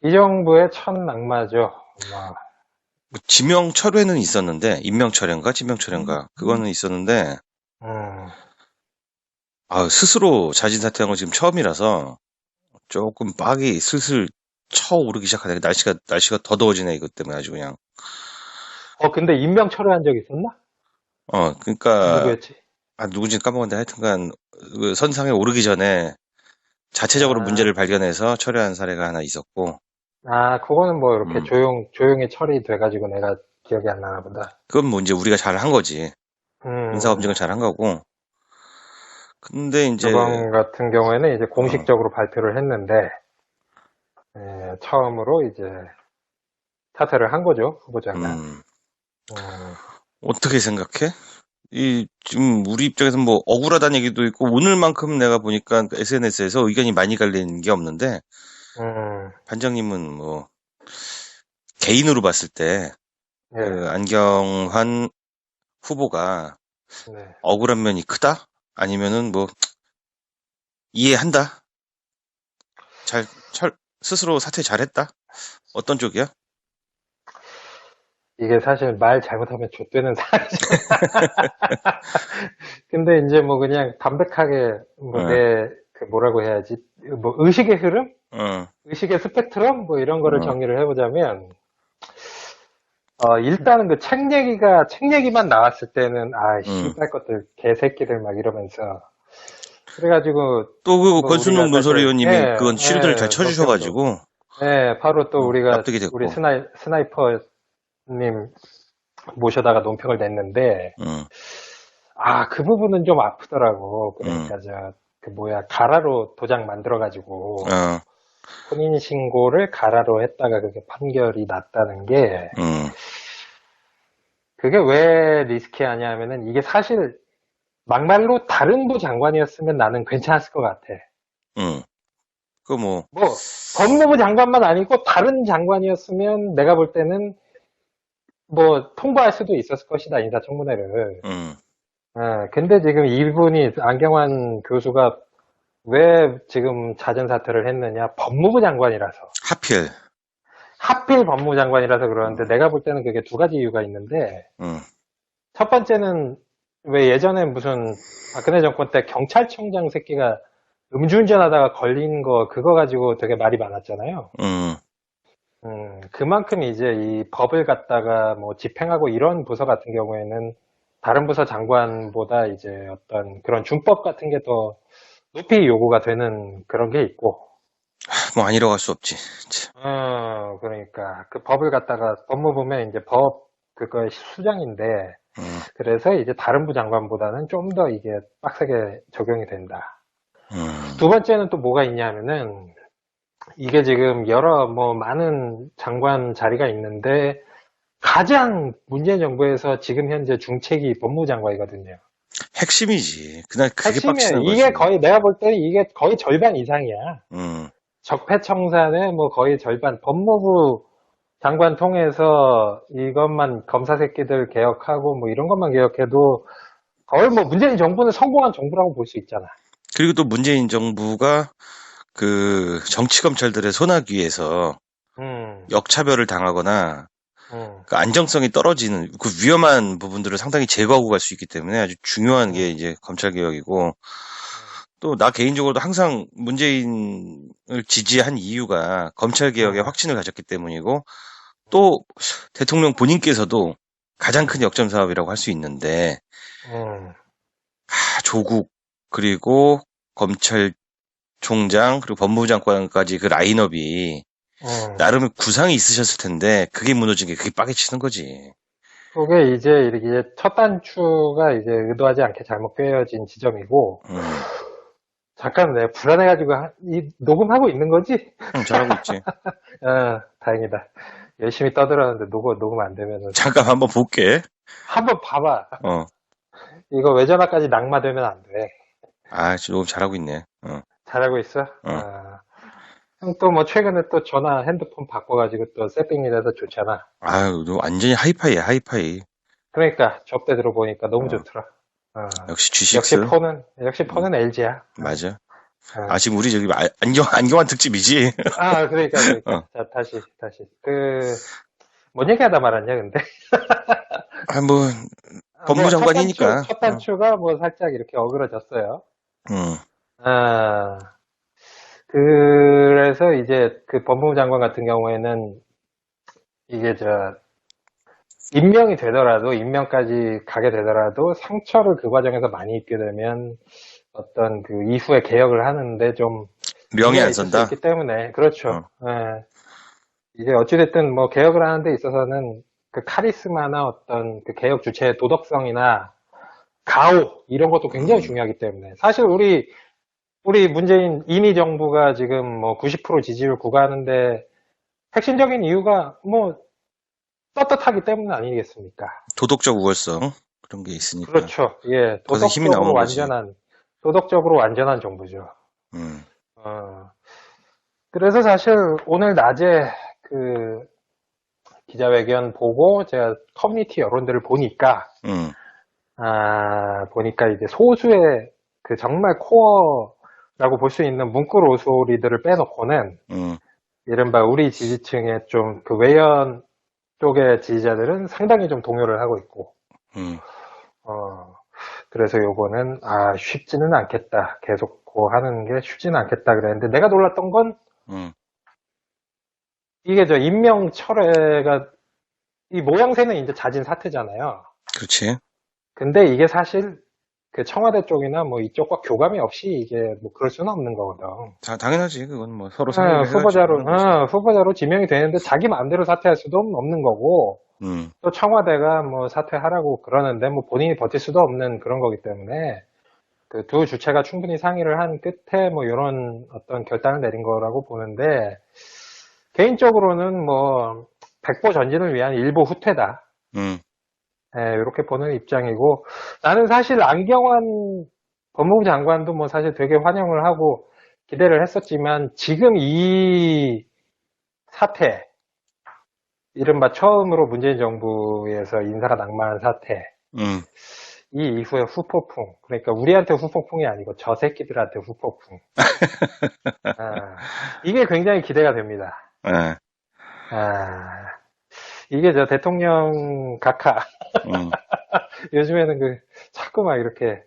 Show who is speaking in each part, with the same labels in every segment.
Speaker 1: 이 정부의 첫 낙마죠. 뭐,
Speaker 2: 뭐 지명 철회는 있었는데, 임명 철회인가? 지명 철회인가? 그거는 있었는데,
Speaker 1: 음,
Speaker 2: 스스로 자진 사퇴한 건 지금 처음이라서 조금 빡이 슬슬 쳐오르기 시작하네. 날씨가 더 더워지네, 이것 때문에 아주 그냥.
Speaker 1: 근데 임명 철회한 적 있었나?
Speaker 2: 그러니까,
Speaker 1: 누구였지?
Speaker 2: 누군지 까먹었는데 하여튼간, 그 선상에 오르기 전에 자체적으로
Speaker 1: 아,
Speaker 2: 문제를 발견해서 철회한 사례가 하나 있었고,
Speaker 1: 그거는 뭐 이렇게
Speaker 2: 음,
Speaker 1: 조용히 처리돼가지고 내가 기억이 안 나나 보다.
Speaker 2: 그건 뭐 이제 우리가 잘 한 거지.
Speaker 1: 음,
Speaker 2: 인사검증을 잘 한 거고. 근데 이제,
Speaker 1: 저번 같은 경우에는 이제
Speaker 2: 어,
Speaker 1: 공식적으로 발표를 했는데, 처음으로 이제 사퇴를 한 거죠, 후보자가.
Speaker 2: 음,
Speaker 1: 음,
Speaker 2: 어떻게 생각해? 지금 우리 입장에서 뭐 억울하다는 얘기도 있고, 오늘만큼 내가 보니까 SNS에서 의견이 많이 갈리는 게 없는데,
Speaker 1: 음,
Speaker 2: 반장님은 뭐, 개인으로 봤을 때,
Speaker 1: 예,
Speaker 2: 그 안경환 후보가
Speaker 1: 네.
Speaker 2: 억울한 면이 크다? 아니면은 뭐, 이해한다? 잘, 스스로 사퇴 잘했다? 어떤 쪽이야?
Speaker 1: 이게 사실 말 잘못하면 좆되는 사안이죠. 근데 이제 뭐 그냥 담백하게 뭐
Speaker 2: 어,
Speaker 1: 그 뭐라고 해야지? 뭐 의식의 흐름?
Speaker 2: 어,
Speaker 1: 의식의 스펙트럼? 뭐 이런 거를
Speaker 2: 어,
Speaker 1: 정리를 해보자면, 일단은 그 책 얘기만 나왔을 때는,
Speaker 2: 음.
Speaker 1: 씨발 것들, 개새끼들 막 이러면서. 그래가지고,
Speaker 2: 또 그
Speaker 1: 뭐 우리가
Speaker 2: 권순옥
Speaker 1: 사실,
Speaker 2: 노설위원님이 그건 취재를 잘
Speaker 1: 논평도,
Speaker 2: 쳐주셔가지고,
Speaker 1: 바로 또
Speaker 2: 납득이
Speaker 1: 우리
Speaker 2: 됐고,
Speaker 1: 스나이퍼님 모셔다가 논평을 냈는데,
Speaker 2: 음,
Speaker 1: 그 부분은 좀 아프더라고.
Speaker 2: 음,
Speaker 1: 그러니까 그 뭐야, 가라로 도장 만들어가지고,
Speaker 2: 어,
Speaker 1: 혼인신고를 가라로 했다가 그게 판결이 났다는 게,
Speaker 2: 음,
Speaker 1: 그게 왜 리스키하냐 하면은 이게 사실 막말로 다른 부 장관이었으면 나는 괜찮았을 것 같아.
Speaker 2: 음. 그 뭐,
Speaker 1: 뭐, 법무부 장관만 아니고 다른 장관이었으면 내가 볼 때는 뭐 통보할 수도 있었을 것이다, 인사청문회를.
Speaker 2: 음,
Speaker 1: 근데 지금 이분이 안경환 교수가 왜 지금 자진 사퇴를 했느냐? 법무부 장관이라서.
Speaker 2: 하필,
Speaker 1: 하필 법무부 장관이라서 그러는데
Speaker 2: 음,
Speaker 1: 내가 볼 때는 그게 두 가지 이유가 있는데
Speaker 2: 음,
Speaker 1: 첫 번째는 왜 예전에 무슨 박근혜 정권 때 경찰청장 새끼가 음주운전하다가 걸린 거 그거 가지고 되게 말이 많았잖아요.
Speaker 2: 음,
Speaker 1: 그만큼 이제 이 법을 갖다가 뭐 집행하고 이런 부서 같은 경우에는 다른 부서 장관보다 이제 어떤 그런 준법 같은 게 더 높이 요구가 되는 그런 게 있고,
Speaker 2: 뭐 아니라고 할 수 없지. 참,
Speaker 1: 그러니까 그 법을 갖다가 법무부면 이제 법 그거 수장인데
Speaker 2: 음,
Speaker 1: 그래서 이제 다른 부 장관보다는 좀 더 이게 빡세게 적용이 된다.
Speaker 2: 음,
Speaker 1: 두 번째는 또 뭐가 있냐면은 이게 지금 여러 뭐 많은 장관 자리가 있는데 가장 문재인 정부에서 지금 현재 중책이 법무부 장관이거든요.
Speaker 2: 핵심이지. 그날 그게
Speaker 1: 핵심이에요.
Speaker 2: 빡치는
Speaker 1: 이게
Speaker 2: 거지.
Speaker 1: 거의 내가 볼 때는 이게 거의 절반 이상이야.
Speaker 2: 음,
Speaker 1: 적폐청산의 뭐 거의 절반 법무부 장관 통해서 이것만 검사 새끼들 개혁하고 뭐 이런 것만 개혁해도 거의 뭐 문재인 정부는 성공한 정부라고 볼 수 있잖아.
Speaker 2: 그리고 또 문재인 정부가 그 정치 검찰들의 손아귀에서
Speaker 1: 음,
Speaker 2: 역차별을 당하거나
Speaker 1: 음,
Speaker 2: 그 안정성이 떨어지는 그 위험한 부분들을 상당히 제거하고 갈 수 있기 때문에 아주 중요한 게
Speaker 1: 음,
Speaker 2: 이제 검찰 개혁이고
Speaker 1: 음,
Speaker 2: 또 나 개인적으로도 항상 문재인을 지지한 이유가 검찰 개혁에
Speaker 1: 음,
Speaker 2: 확신을 가졌기 때문이고 또 대통령 본인께서도 가장 큰 역점 사업이라고 할 수 있는데
Speaker 1: 음,
Speaker 2: 조국 그리고 검찰총장 그리고 법무부 장관까지 그 라인업이
Speaker 1: 음.
Speaker 2: 나름의 구상이 있으셨을 텐데 그게 무너진 게 그게 빠개치는 거지.
Speaker 1: 그게 이제 이렇게 첫 단추가 이제 의도하지 않게 잘못 꿰어진 지점이고,
Speaker 2: 음,
Speaker 1: 잠깐 내가 불안해가지고 이 녹음하고 있는 거지?
Speaker 2: 잘하고 있지.
Speaker 1: 다행이다. 열심히 떠들었는데 녹음 안 되면은
Speaker 2: 잠깐 한번 볼게.
Speaker 1: 한번 봐봐.
Speaker 2: 어,
Speaker 1: 이거 외전화까지 낙마되면 안 돼.
Speaker 2: 너무 잘하고 있네.
Speaker 1: 잘하고 있어?
Speaker 2: 어.
Speaker 1: 형 또 뭐 최근에 또 전화 핸드폰 바꿔가지고 또 세팅이라서 좋잖아.
Speaker 2: 너 완전히 하이파이야, 하이파이.
Speaker 1: 그러니까 접대 들어보니까 너무
Speaker 2: 어,
Speaker 1: 좋더라. 어,
Speaker 2: 역시 G6.
Speaker 1: 역시 폰은
Speaker 2: 음,
Speaker 1: LG야.
Speaker 2: 맞아. 아, 지금 우리 저기 안경환 특집이지?
Speaker 1: 그러니까.
Speaker 2: 어.
Speaker 1: 자, 다시. 뭔 얘기하다 말았냐, 근데?
Speaker 2: 아, 뭐,
Speaker 1: 뭐,
Speaker 2: 법무장관이니까.
Speaker 1: 첫 단추가 뭐 살짝 이렇게 어그러졌어요.
Speaker 2: 응,
Speaker 1: 아, 그래서 이제 그 법무부 장관 같은 경우에는 이게 임명이 되더라도, 임명까지 가게 되더라도 상처를 그 과정에서 많이 입게 되면 어떤 그 이후에 개혁을 하는데 좀
Speaker 2: 명예
Speaker 1: 문제가
Speaker 2: 안
Speaker 1: 있을 수
Speaker 2: 선다?
Speaker 1: 있기 때문에, 그렇죠.
Speaker 2: 어,
Speaker 1: 예. 이게 어찌됐든 뭐 개혁을 하는 데 있어서는 그 카리스마나 어떤 그 개혁 주체의 도덕성이나 가오, 이런 것도 굉장히
Speaker 2: 음,
Speaker 1: 중요하기 때문에. 사실 우리 문재인 임의 정부가 지금 뭐 90% 지지율 구가하는데 핵심적인 이유가 뭐 떳떳하기 때문 아니겠습니까?
Speaker 2: 도덕적 우월성. 그런 게 있으니까.
Speaker 1: 그렇죠. 예,
Speaker 2: 거기서 힘이 나오는 거지.
Speaker 1: 도덕적으로 완전한 정부죠.
Speaker 2: 음,
Speaker 1: 어, 그래서 사실 오늘 낮에 그 기자회견 보고 제가 커뮤니티 여론들을 보니까,
Speaker 2: 음,
Speaker 1: 보니까 이제 소수의 그 정말 코어라고 볼 수 있는 문구로 소리들을 빼놓고는
Speaker 2: 음,
Speaker 1: 이른바 우리 지지층의 좀 그 외연 쪽의 지지자들은 상당히 좀 동요를 하고 있고,
Speaker 2: 음,
Speaker 1: 어, 그래서 요거는, 쉽지는 않겠다. 계속 고 하는 게 쉽지는 않겠다 그랬는데, 내가 놀랐던 건,
Speaker 2: 음.
Speaker 1: 이게 임명 철회가, 이 모양새는 이제 잦은 사태잖아요.
Speaker 2: 그렇지.
Speaker 1: 근데 이게 사실, 그 청와대 쪽이나 뭐 이쪽과 교감이 없이 이게 뭐 그럴 수는 없는 거거든.
Speaker 2: 당연하지. 그건 뭐 서로 상의를 해가지고
Speaker 1: 후보자로,
Speaker 2: 하는 거지.
Speaker 1: 후보자로 지명이 되는데 자기 마음대로 사퇴할 수도 없는 거고,
Speaker 2: 음,
Speaker 1: 또 청와대가 뭐 사퇴하라고 그러는데 뭐 본인이 버틸 수도 없는 그런 거기 때문에, 그 두 주체가 충분히 상의를 한 끝에 뭐 이런 어떤 결단을 내린 거라고 보는데, 개인적으로는 뭐 백보 전진을 위한 일보 후퇴다.
Speaker 2: 음.
Speaker 1: 이렇게 보는 입장이고, 나는 사실 안경환 법무부 장관도 뭐 사실 되게 환영을 하고 기대를 했었지만, 지금 이 사태, 이른바 처음으로 문재인 정부에서 인사가 낙마한 사태,
Speaker 2: 음,
Speaker 1: 이 이후에 후폭풍, 그러니까 우리한테 후폭풍이 아니고 저 새끼들한테 후폭풍. 이게 굉장히 기대가 됩니다.
Speaker 2: 예,
Speaker 1: 아, 이게 대통령 각하.
Speaker 2: 음,
Speaker 1: 요즘에는 자꾸 막 이렇게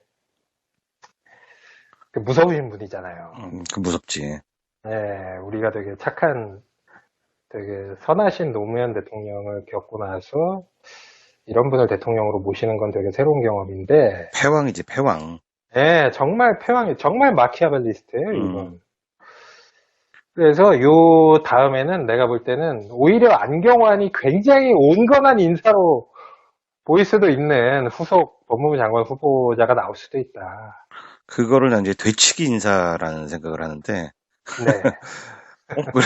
Speaker 1: 무서우신 분이잖아요.
Speaker 2: 그 무섭지.
Speaker 1: 우리가 되게 착한, 되게 선하신 노무현 대통령을 겪고 나서 이런 분을 대통령으로 모시는 건 되게 새로운 경험인데,
Speaker 2: 패왕이지, 패왕.
Speaker 1: 정말 정말 마키아벨리스트예요,
Speaker 2: 음,
Speaker 1: 이분. 그래서 요 다음에는 내가 볼 때는 오히려 안경환이 굉장히 온건한 인사로 보일 수도 있는 후속 법무부 장관 후보자가 나올 수도 있다.
Speaker 2: 그거를 난 이제 되치기 인사라는 생각을 하는데,
Speaker 1: 네.
Speaker 2: 그래,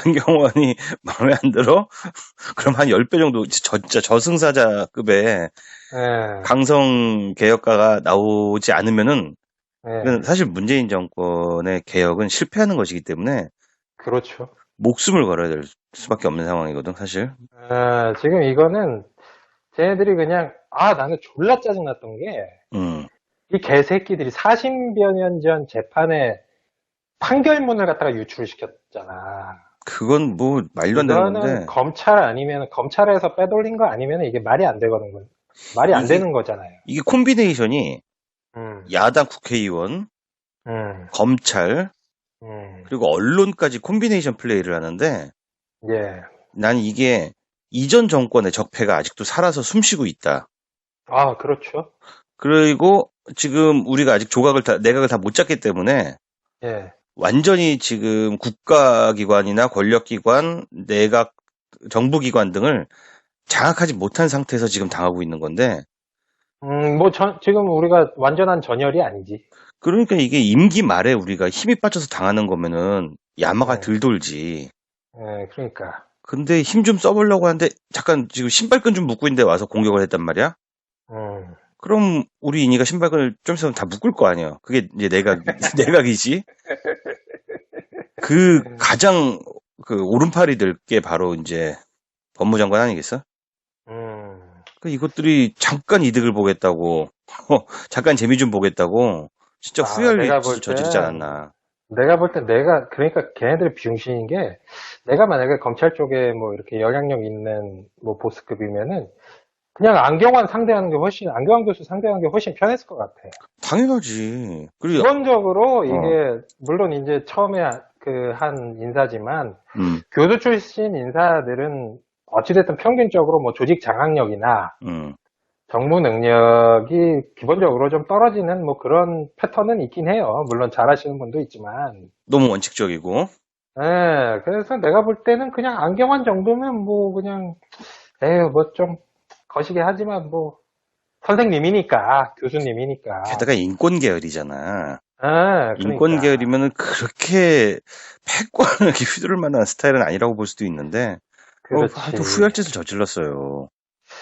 Speaker 2: 안경환이 마음에 안 들어? 그럼 한 10배 정도, 진짜 저승사자급의
Speaker 1: 예,
Speaker 2: 강성 개혁가가 나오지 않으면은,
Speaker 1: 예,
Speaker 2: 이건 사실 문재인 정권의 개혁은 실패하는 것이기 때문에,
Speaker 1: 그렇죠.
Speaker 2: 목숨을 걸어야 될 수밖에 없는 상황이거든, 사실.
Speaker 1: 지금 이거는 쟤네들이 그냥, 나는 졸라 짜증났던 게,
Speaker 2: 음,
Speaker 1: 이 개새끼들이 40여 년 전 재판에 판결문을 갖다가 유출시켰잖아.
Speaker 2: 그건 뭐, 말도 안 되는
Speaker 1: 이거는
Speaker 2: 건데,
Speaker 1: 검찰에서 빼돌린 거 아니면 이게 말이 안 되거든. 말이 안
Speaker 2: 이게,
Speaker 1: 되는 거잖아요.
Speaker 2: 이게 콤비네이션이
Speaker 1: 음,
Speaker 2: 야당 국회의원,
Speaker 1: 음,
Speaker 2: 검찰,
Speaker 1: 음,
Speaker 2: 그리고 언론까지 콤비네이션 플레이를 하는데,
Speaker 1: 예.
Speaker 2: 난 이게 이전 정권의 적폐가 아직도 살아서 숨쉬고 있다.
Speaker 1: 그렇죠.
Speaker 2: 그리고 지금 우리가 아직 내각을 다 못 잡기 때문에
Speaker 1: 예.
Speaker 2: 완전히 지금 국가기관이나 권력기관, 내각, 정부기관 등을 장악하지 못한 상태에서 지금 당하고 있는 건데,
Speaker 1: 지금 우리가 완전한 전열이 아니지.
Speaker 2: 그러니까 이게 임기 말에 우리가 힘이 빠져서 당하는 거면은 야마가
Speaker 1: 예,
Speaker 2: 덜 돌지.
Speaker 1: 그러니까.
Speaker 2: 근데 힘 좀 써보려고 하는데 잠깐 지금 신발끈 좀 묶고 있는데 와서 공격을 했단 말이야?
Speaker 1: 음,
Speaker 2: 그럼 우리 인이가 신발끈을 좀 있으면 다 묶을 거 아니야. 그게 이제 내각이지. 그
Speaker 1: 음,
Speaker 2: 가장 그 오른팔이 될 게 바로 이제 법무장관 아니겠어?
Speaker 1: 음,
Speaker 2: 그 이것들이 잠깐 이득을 보겠다고, 잠깐 재미 좀 보겠다고 진짜 후회할
Speaker 1: 내가
Speaker 2: 짓을
Speaker 1: 볼
Speaker 2: 저지르지
Speaker 1: 땐,
Speaker 2: 않았나.
Speaker 1: 그러니까 걔네들이 비용신인 게, 내가 만약에 검찰 쪽에 뭐 이렇게 영향력 있는 뭐 보스급이면은, 그냥 안경환 교수 상대하는 게 훨씬 편했을 것 같아.
Speaker 2: 당연하지. 그리고,
Speaker 1: 기본적으로
Speaker 2: 어,
Speaker 1: 이게, 물론 이제 처음에 한 인사지만,
Speaker 2: 음,
Speaker 1: 교수 출신 인사들은 어찌됐든 평균적으로 뭐 조직 장악력이나
Speaker 2: 음.
Speaker 1: 정무 능력이 기본적으로 좀 떨어지는 뭐 그런 패턴은 있긴 해요. 물론 잘하시는 분도 있지만.
Speaker 2: 너무 원칙적이고.
Speaker 1: 예, 그래서 내가 볼 때는 그냥 안경환 정도면 뭐 그냥, 에휴, 뭐 좀 거시기 하지만 뭐 선생님이니까, 교수님이니까.
Speaker 2: 게다가 인권 계열이잖아.
Speaker 1: 예,
Speaker 2: 인권
Speaker 1: 그러니까.
Speaker 2: 계열이면은 그렇게 패권을 이렇게 휘두를 만한 스타일은 아니라고 볼 수도 있는데, 하여튼
Speaker 1: 그렇지.
Speaker 2: 후회할 짓을 저질렀어요.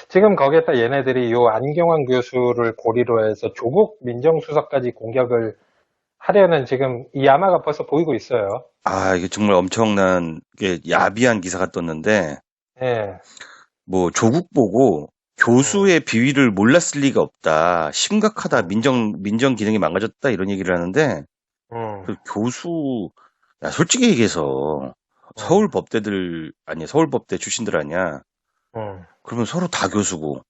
Speaker 1: 지금 거기에다 얘네들이 요 안경환 교수를 고리로 해서 조국 민정수석까지 공격을 하려는 지금 이 야마가 벌써 보이고 있어요.
Speaker 2: 아, 이게 정말 엄청난, 게 야비한 기사가 떴는데,
Speaker 1: 예,
Speaker 2: 뭐, 조국 보고
Speaker 1: 음,
Speaker 2: 교수의 비위를 몰랐을 리가 없다. 심각하다.
Speaker 1: 음,
Speaker 2: 민정 기능이 망가졌다. 이런 얘기를 하는데,
Speaker 1: 음,
Speaker 2: 그 교수, 야, 솔직히 얘기해서,
Speaker 1: 음,
Speaker 2: 서울법대 출신들 아니야.
Speaker 1: 음.
Speaker 2: 그러면 서로 다 교수고,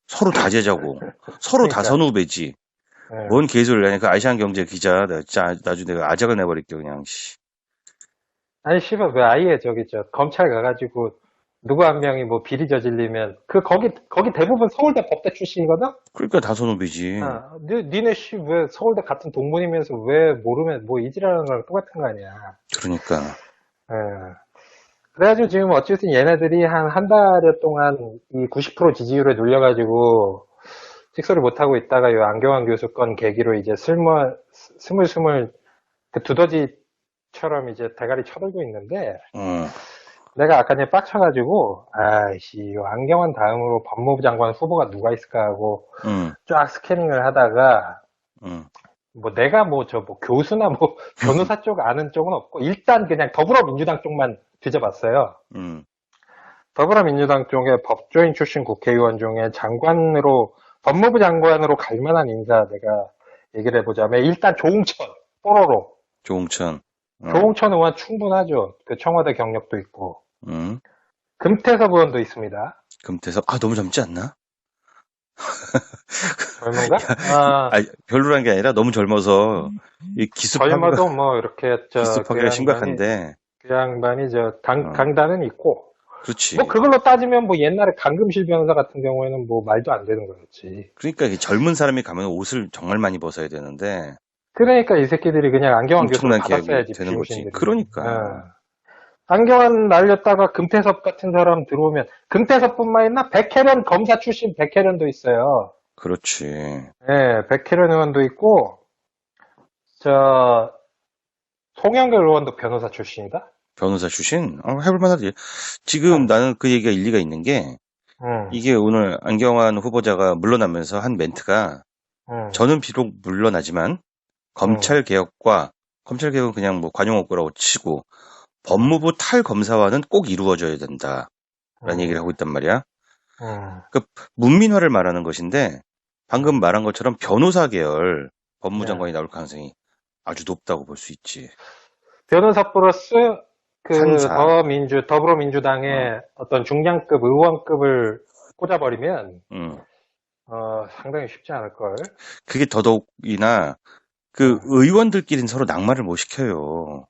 Speaker 2: 서로 다 제자고, 서로 다
Speaker 1: 그러니까,
Speaker 2: 선후배지.
Speaker 1: 예.
Speaker 2: 뭔 개소리를 하니까 아시안 경제 기자, 나 진짜 나중에 내가 아작을 내버릴게, 그냥, 씨.
Speaker 1: 아니, 씨발, 왜 아예 검찰 가가지고, 누구 한 명이 뭐 비리 저질리면, 거기 대부분 서울대 법대 출신이거든?
Speaker 2: 그러니까 다 선후배지.
Speaker 1: 아, 니네 왜 서울대 같은 동문이면서 왜 모르면 뭐 이지라는 거랑 똑같은 거 아니야.
Speaker 2: 그러니까.
Speaker 1: 예. 그래가지고 지금 어쨌든 얘네들이 한 달여 동안 이 90% 지지율에 눌려가지고 찍소리 못하고 있다가 이 안경환 교수 건 계기로 이제 스물스물 그 두더지처럼 이제 대가리 쳐들고 있는데
Speaker 2: 어,
Speaker 1: 내가 아까 전에 빡쳐가지고 아이씨 이거 안경환 다음으로 법무부 장관 후보가 누가 있을까 하고
Speaker 2: 응,
Speaker 1: 쫙 스캐닝을 하다가
Speaker 2: 응,
Speaker 1: 뭐 내가 뭐 교수나 뭐 변호사 쪽 아는 쪽은 없고 일단 그냥 더불어민주당 쪽만 뒤져봤어요.
Speaker 2: 응,
Speaker 1: 더불어민주당 쪽에 법조인 출신 국회의원 중에 법무부 장관으로 갈 만한 인사 내가 얘기를 해보자면, 일단 조홍천, 뽀로로.
Speaker 2: 조홍천, 어,
Speaker 1: 조홍천 의원 충분하죠. 그 청와대 경력도 있고.
Speaker 2: 응,
Speaker 1: 금태섭 의원도 있습니다.
Speaker 2: 금태섭, 아, 너무 젊지 않나?
Speaker 1: 젊은가? 아,
Speaker 2: 별로란 게 아니라 너무 젊어서, 이
Speaker 1: 젊어도 뭐, 이렇게,
Speaker 2: 기습하기가 심각한데,
Speaker 1: 그 양반이
Speaker 2: 어,
Speaker 1: 강단은 있고. 뭐,
Speaker 2: 그렇지.
Speaker 1: 그걸로 따지면 뭐, 옛날에 강금실 변호사 같은 경우에는 뭐, 말도 안 되는 거였지.
Speaker 2: 그러니까 이 젊은 사람이 가면 옷을 정말 많이 벗어야 되는데,
Speaker 1: 그러니까 이 새끼들이 그냥 안경환 교수를
Speaker 2: 엄청난 계약이
Speaker 1: 받았어야지,
Speaker 2: 되는 거지.
Speaker 1: 비용신들이.
Speaker 2: 그러니까,
Speaker 1: 안경환 날렸다가 금태섭 같은 사람 들어오면, 금태섭뿐만 아니라 백혜련 검사 출신 백혜련도 있어요.
Speaker 2: 그렇지.
Speaker 1: 예, 백혜련 의원도 있고, 저, 송영길 의원도 변호사 출신이다?
Speaker 2: 변호사 출신? 해볼 만하지. 지금
Speaker 1: 응,
Speaker 2: 나는 그 얘기가 일리가 있는 게,
Speaker 1: 응,
Speaker 2: 이게 오늘 안경환 후보자가 물러나면서 한 멘트가,
Speaker 1: 응,
Speaker 2: 저는 비록 물러나지만,
Speaker 1: 응,
Speaker 2: 검찰 개혁은 그냥 뭐 관용업구라고 치고,
Speaker 1: 응,
Speaker 2: 법무부 탈검사화는 꼭 이루어져야 된다. 라는 얘기를
Speaker 1: 응,
Speaker 2: 하고 있단 말이야.
Speaker 1: 응,
Speaker 2: 그 문민화를 말하는 것인데, 방금
Speaker 1: 응.
Speaker 2: 말한 것처럼 변호사 계열
Speaker 1: 네.
Speaker 2: 법무장관이 나올 가능성이 아주 높다고 볼 수 있지.
Speaker 1: 변호사 플러스
Speaker 2: 판사, 어,
Speaker 1: 더불어민주당의 어떤 중량급 의원급을 꽂아버리면,
Speaker 2: 음.
Speaker 1: 상당히 쉽지 않을걸.
Speaker 2: 그게 더더욱이나 그
Speaker 1: 응.
Speaker 2: 의원들끼리는 서로 낙마를 못 시켜요.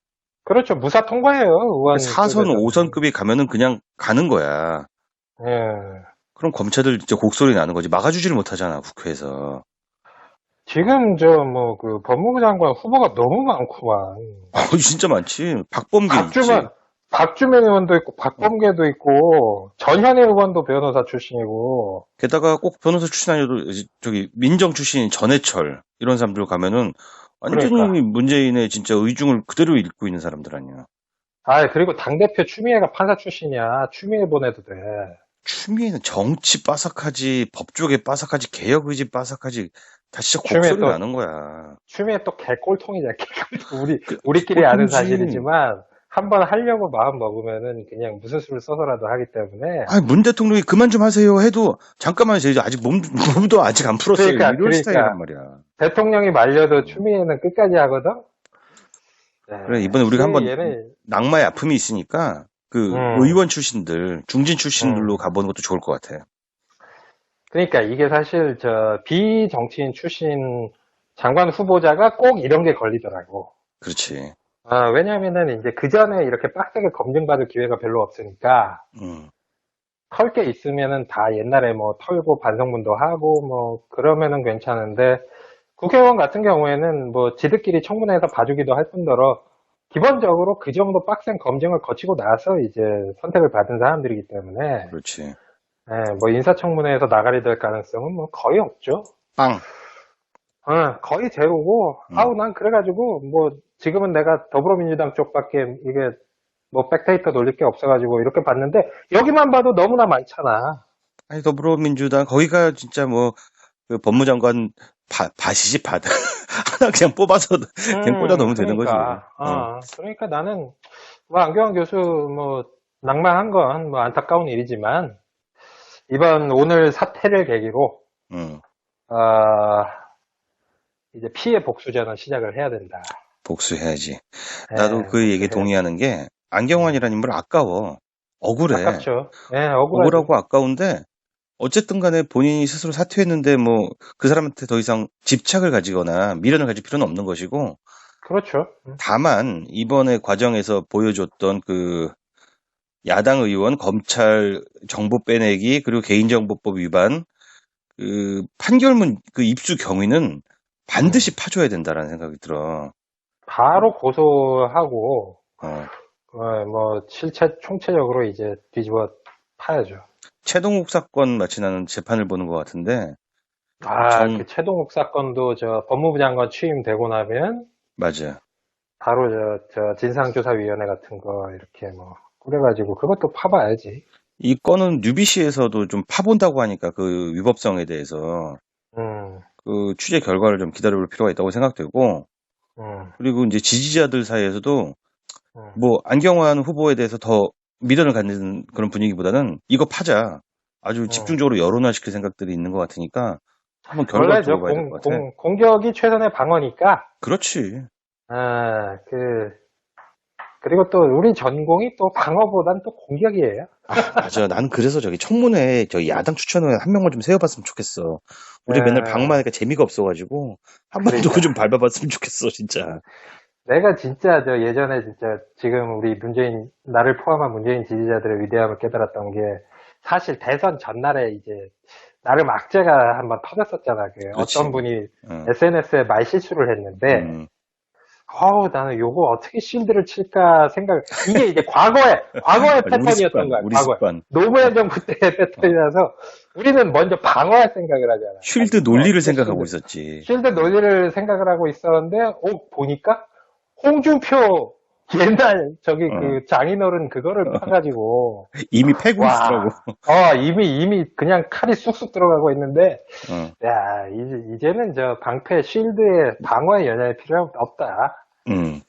Speaker 1: 그렇죠. 무사 통과해요.
Speaker 2: 그 4선,
Speaker 1: 의원급에서는.
Speaker 2: 5선급이 가면은 그냥 가는 거야.
Speaker 1: 예.
Speaker 2: 그럼 검찰들 진짜 곡소리 나는 거지. 막아주지를 못하잖아, 국회에서.
Speaker 1: 지금 법무부 장관 후보가 너무 많구만.
Speaker 2: 진짜 많지. 박범계 있지.
Speaker 1: 박주만, 박주면 의원도 있고,
Speaker 2: 어.
Speaker 1: 박범계도 있고, 전현희 의원도 변호사 출신이고,
Speaker 2: 게다가 꼭 변호사 출신 아니어도 저기 민정 출신인 전해철 이런 사람들 가면은 완전히
Speaker 1: 그러니까.
Speaker 2: 문재인의 진짜 의중을 그대로 읽고 있는 사람들 아니야.
Speaker 1: 그리고 당대표 추미애가 판사 출신이야. 추미애 보내도 돼.
Speaker 2: 추미애는 정치 빠삭하지, 법조계 빠삭하지, 개혁 의지 빠삭하지, 다 진짜
Speaker 1: 추미애
Speaker 2: 곡소리
Speaker 1: 또,
Speaker 2: 나는 거야.
Speaker 1: 추미애 또 개꼴통이잖아. 개꼴통.
Speaker 2: 그,
Speaker 1: 우리끼리 아는
Speaker 2: 꼴통이지.
Speaker 1: 사실이지만, 한번 하려고 마음 먹으면은 그냥 무슨 수를 써서라도 하기 때문에.
Speaker 2: 아, 문 대통령이 그만 좀 하세요 해도 잠깐만요. 저 아직 몸도 아직 안 풀었어요. 이럴 스타일이란
Speaker 1: 그러니까
Speaker 2: 말이야.
Speaker 1: 대통령이 말려도
Speaker 2: 음.
Speaker 1: 추미애는 끝까지 하거든. 네,
Speaker 2: 그래, 이번에 우리가 한번
Speaker 1: 얘는,
Speaker 2: 낙마의 아픔이 있으니까 그
Speaker 1: 음,
Speaker 2: 의원 출신들, 중진 출신들로
Speaker 1: 음.
Speaker 2: 가보는 것도 좋을 것 같아.
Speaker 1: 그러니까 이게 사실 저 비정치인 출신 장관 후보자가 꼭 이런 게 걸리더라고.
Speaker 2: 그렇지.
Speaker 1: 왜냐면은 이제 그 전에 이렇게 빡세게 검증받을 기회가 별로 없으니까
Speaker 2: 음,
Speaker 1: 털 게 있으면은 다 옛날에 뭐 털고 반성문도 하고 뭐 그러면은 괜찮은데 국회의원 같은 경우에는 뭐 지들끼리 청문회에서 봐주기도 할 뿐더러 기본적으로 그 정도 빡센 검증을 거치고 나서 이제 선택을 받은 사람들이기 때문에
Speaker 2: 그렇지.
Speaker 1: 뭐 인사청문회에서 나가리 될 가능성은 뭐 거의 없죠.
Speaker 2: 빵.
Speaker 1: 거의 제로고,
Speaker 2: 음.
Speaker 1: 난 그래가지고, 뭐, 지금은 내가 더불어민주당 쪽밖에 이게, 뭐, 백데이터 놀릴 게 없어가지고, 이렇게 봤는데, 여기만 봐도 너무나 많잖아.
Speaker 2: 아니, 더불어민주당, 거기가 진짜 뭐, 그 법무장관 밭이지, 밭. 하나 그냥 뽑아서 그냥 꽂아 넣으면 되는 거지. 어,
Speaker 1: 그러니까 나는, 뭐, 안경환 교수, 뭐, 낭만한 건, 뭐, 안타까운 일이지만, 오늘 사태를 계기로,
Speaker 2: 음,
Speaker 1: 아, 이제 피해 복수전은 시작을 해야 된다.
Speaker 2: 복수해야지. 나도 그 얘기
Speaker 1: 복수해야 돼.
Speaker 2: 동의하는 게,
Speaker 1: 음,
Speaker 2: 안경환이라는 인물 아까워. 억울해.
Speaker 1: 아깝죠. 억울하죠.
Speaker 2: 억울하고 아까운데, 어쨌든 간에 본인이 스스로 사퇴했는데, 뭐, 그 사람한테 더 이상 집착을 가지거나 미련을 가질 필요는 없는 것이고,
Speaker 1: 그렇죠.
Speaker 2: 다만, 이번에 과정에서 보여줬던 그, 야당 의원, 검찰 정보 빼내기, 그리고 개인정보법 위반, 그 판결문 그 입수 경위는
Speaker 1: 음.
Speaker 2: 반드시 파줘야 된다라는 생각이 들어.
Speaker 1: 바로 고소하고,
Speaker 2: 어,
Speaker 1: 뭐, 총체적으로 이제 뒤집어 파야죠.
Speaker 2: 최동욱 사건 마치 나는 재판을 보는 것 같은데,
Speaker 1: 그 최동욱 사건도 저 법무부 장관 취임되고 나면,
Speaker 2: 맞아.
Speaker 1: 바로 저 진상조사위원회 같은 거 이렇게 뭐, 꾸려가지고 그것도 파봐야지.
Speaker 2: 이 건은 뉴비시에서도 좀 파본다고 하니까 그 위법성에 대해서
Speaker 1: 음,
Speaker 2: 그 취재 결과를 좀 기다려볼 필요가 있다고 생각되고,
Speaker 1: 음,
Speaker 2: 그리고 이제 지지자들 사이에서도
Speaker 1: 음,
Speaker 2: 뭐 안경환 후보에 대해서 더 미련을 갖는 그런 분위기보다는 이거 파자. 아주
Speaker 1: 음.
Speaker 2: 집중적으로 여론화시킬 생각들이 있는 것 같으니까 한번 결과
Speaker 1: 원래
Speaker 2: 두고 봐야 될 것 같아.
Speaker 1: 공격이 최선의 방어니까,
Speaker 2: 그렇지.
Speaker 1: 아, 그리고 또 우리 전공이 또 방어보단 또 공격이에요.
Speaker 2: 아, 맞아. 난 그래서 저기 청문회 저기 야당 추천위원 한 명만 좀 세워봤으면 좋겠어. 우리 맨날
Speaker 1: 아,
Speaker 2: 방어하니까 재미가 없어가지고 한 번 누구 좀
Speaker 1: 그러니까.
Speaker 2: 밟아봤으면 좋겠어, 진짜.
Speaker 1: 내가 진짜 저 예전에 진짜 지금 우리 나를 포함한 문재인 지지자들의 위대함을 깨달았던 게 사실 대선 전날에 이제 나름 악재가 한번 터졌었잖아.
Speaker 2: 그렇지.
Speaker 1: 어떤 분이
Speaker 2: 응.
Speaker 1: SNS에 말실수를 했는데,
Speaker 2: 음.
Speaker 1: 나는 요거 어떻게 실드를 칠까 이게 이제 과거의
Speaker 2: 맞아, 우리
Speaker 1: 패턴이었던
Speaker 2: 습관,
Speaker 1: 거야,
Speaker 2: 우리
Speaker 1: 과거에.
Speaker 2: 습관.
Speaker 1: 노무현 정부 때의
Speaker 2: 어.
Speaker 1: 패턴이라서 우리는 먼저 방어할 생각을 하잖아.
Speaker 2: 쉴드
Speaker 1: 이거
Speaker 2: 논리를
Speaker 1: 어떻게
Speaker 2: 생각하고 있었지.
Speaker 1: 실드 논리를 생각을 하고 있었는데, 보니까 홍준표 옛날 저기
Speaker 2: 어.
Speaker 1: 장인어른 그거를 파가지고
Speaker 2: 이미 패고 있으라고.
Speaker 1: 와, 이미 그냥 칼이 쑥쑥 들어가고 있는데
Speaker 2: 어.
Speaker 1: 야 이제는 저 방패 쉴드에 방어의 연연이 필요 없다.
Speaker 2: 음.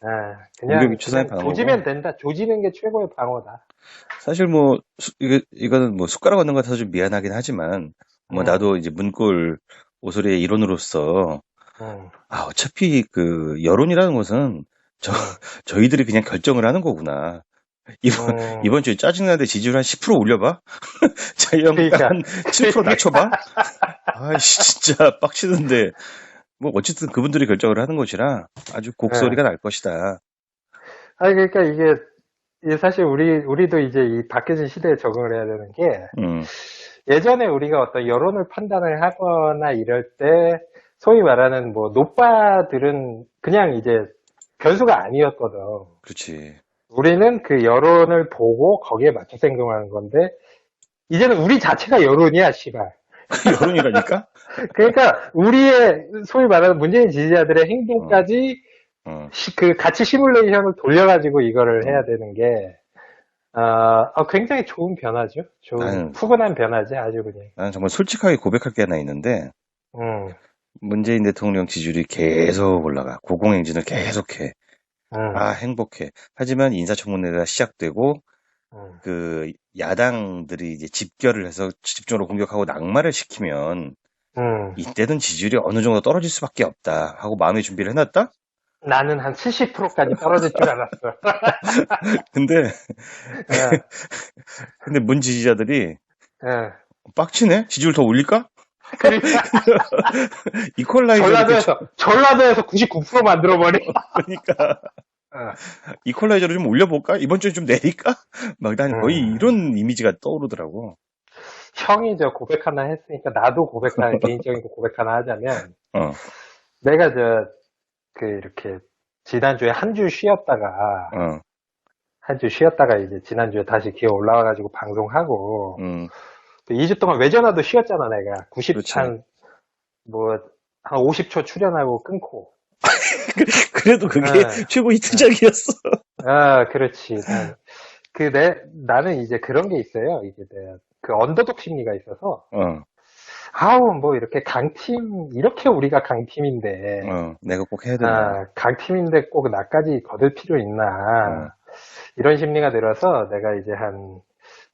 Speaker 2: 공격이
Speaker 1: 그냥
Speaker 2: 최선의 방어고.
Speaker 1: 조지면 된다. 조지는 게 최고의 방어다.
Speaker 2: 사실 뭐, 이거는 뭐 숟가락 얻는 것 같아서 좀 미안하긴 하지만, 뭐
Speaker 1: 음,
Speaker 2: 나도 이제 문골 오소리의 일원으로서,
Speaker 1: 음,
Speaker 2: 어차피 그 여론이라는 것은
Speaker 1: 음,
Speaker 2: 저희들이 그냥 결정을 하는 거구나. 이번,
Speaker 1: 음.
Speaker 2: 이번 주에 짜증나는데 지지율 한 10% 올려봐? 자유한국당
Speaker 1: 그러니까
Speaker 2: 한 7% 낮춰봐? 아이씨, 진짜 빡치는데. 뭐, 어쨌든 그분들이 결정을 하는 것이라 아주
Speaker 1: 예.
Speaker 2: 곡소리가 날 것이다.
Speaker 1: 그러니까 이게 사실 우리도 이제 이 바뀌어진 시대에 적응을 해야 되는 게
Speaker 2: 음,
Speaker 1: 예전에 우리가 어떤 여론을 판단을 하거나 이럴 때 소위 말하는 뭐 노빠들은 그냥 이제 변수가 아니었거든.
Speaker 2: 그렇지.
Speaker 1: 우리는 그 여론을 보고 거기에 맞춰서 행동하는 건데 이제는 우리 자체가 여론이야, 씨발.
Speaker 2: 여론이라니까?
Speaker 1: 그러니까 우리의 소위 말하는 문재인 지지자들의
Speaker 2: 어,
Speaker 1: 행동까지
Speaker 2: 어,
Speaker 1: 그 가치 시뮬레이션을 돌려가지고 이거를 해야
Speaker 2: 어.
Speaker 1: 되는 게 굉장히 좋은 변화죠. 좋은
Speaker 2: 나는,
Speaker 1: 푸근한 변화지, 아주 그냥.
Speaker 2: 나는 정말 솔직하게 고백할 게 하나 있는데,
Speaker 1: 음,
Speaker 2: 문재인 대통령 지지율이 계속 올라가. 고공행진을 계속해. 아, 행복해. 하지만 인사청문회가 시작되고,
Speaker 1: 음,
Speaker 2: 그, 야당들이 이제 집결을 해서 집중으로 공격하고 낙마를 시키면,
Speaker 1: 음.
Speaker 2: 이때는 지지율이 어느 정도 떨어질 수밖에 없다 하고 마음의 준비를 해놨다?
Speaker 1: 나는 한 70%까지 떨어질 줄 알았어.
Speaker 2: 근데,
Speaker 1: 예,
Speaker 2: 근데 문 지지자들이,
Speaker 1: 예.
Speaker 2: 빡치네? 지지율 더 올릴까?
Speaker 1: 그러니까
Speaker 2: 이퀄라이저를,
Speaker 1: 전라도에서 99% 만들어버려.
Speaker 2: 그러니까,
Speaker 1: 어.
Speaker 2: 이퀄라이저를 좀 올려볼까? 이번 주에 좀 내릴까? 막 난 거의
Speaker 1: 음.
Speaker 2: 이런 이미지가 떠오르더라고.
Speaker 1: 형이 저 고백 하나 했으니까 나도 개인적인 거 고백 하나 하자면,
Speaker 2: 어,
Speaker 1: 내가 이렇게, 지난주에 한 주 쉬었다가,
Speaker 2: 어,
Speaker 1: 이제 지난주에 다시 기어 올라와가지고 방송하고,
Speaker 2: 음,
Speaker 1: 또 2주 동안 외전화도 쉬었잖아, 내가.
Speaker 2: 그렇지.
Speaker 1: 뭐, 한 50초 출연하고 끊고.
Speaker 2: 그래도 그게
Speaker 1: 예,
Speaker 2: 최고
Speaker 1: 예.
Speaker 2: 히트작이었어.
Speaker 1: 아, 그렇지. 나는 이제 그런 게 있어요. 그 언더독 심리가 있어서,
Speaker 2: 어,
Speaker 1: 아우, 뭐, 이렇게 강팀, 이렇게 우리가 강팀인데,
Speaker 2: 내가 꼭 해야 되나.
Speaker 1: 아, 강팀인데 꼭 나까지 거들 필요
Speaker 2: 어,
Speaker 1: 있나. 이런 심리가 들어서 내가 이제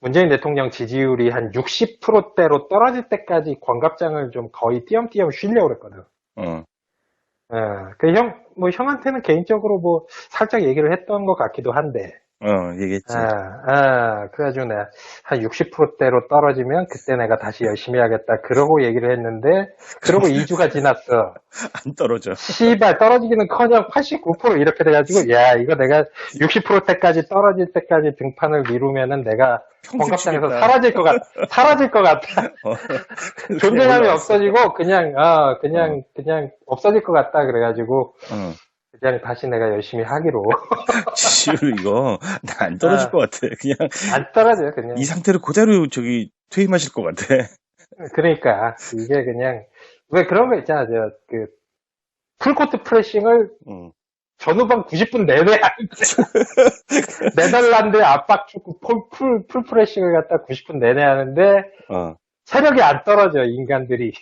Speaker 1: 문재인 대통령 지지율이 한 60%대로 떨어질 때까지 권갑장을 좀 거의 띄엄띄엄 쉬려고 그랬거든.
Speaker 2: 어,
Speaker 1: 예, 형한테는 개인적으로 뭐, 살짝 얘기를 했던 것 같기도 한데,
Speaker 2: 얘기했지.
Speaker 1: 그래가지고 내가 한 60%대로 떨어지면 그때 내가 다시 열심히 하겠다. 그러고 얘기를 했는데, 그러고 2주가 지났어.
Speaker 2: 안 떨어져.
Speaker 1: 씨발, 떨어지기는커녕 89% 이렇게 돼가지고, 야, 이거 내가 60%대까지 떨어질 때까지 등판을 미루면은 내가
Speaker 2: 평생
Speaker 1: 권갑장에서
Speaker 2: 쉬겠다.
Speaker 1: 사라질 것 같아.
Speaker 2: 어, 그냥
Speaker 1: 존재감이
Speaker 2: 올라왔어.
Speaker 1: 없어지고,
Speaker 2: 어,
Speaker 1: 그냥 없어질 것 같다. 그래가지고,
Speaker 2: 어.
Speaker 1: 그냥 다시 내가 열심히 하기로.
Speaker 2: 지지율 이거, 나 안 떨어질
Speaker 1: 아,
Speaker 2: 것 같아. 그냥,
Speaker 1: 안 떨어져요,
Speaker 2: 이
Speaker 1: 그냥.
Speaker 2: 상태로 그대로 퇴임하실 것 같아.
Speaker 1: 그러니까, 이게 그냥, 왜 그런 거 있잖아, 풀코트 프레싱을
Speaker 2: 응.
Speaker 1: 전후반 90분 내내 하는데, 네덜란드 압박 축구 풀 프레싱을 갖다 90분 내내 하는데,
Speaker 2: 어.
Speaker 1: 체력이 안 떨어져, 인간들이.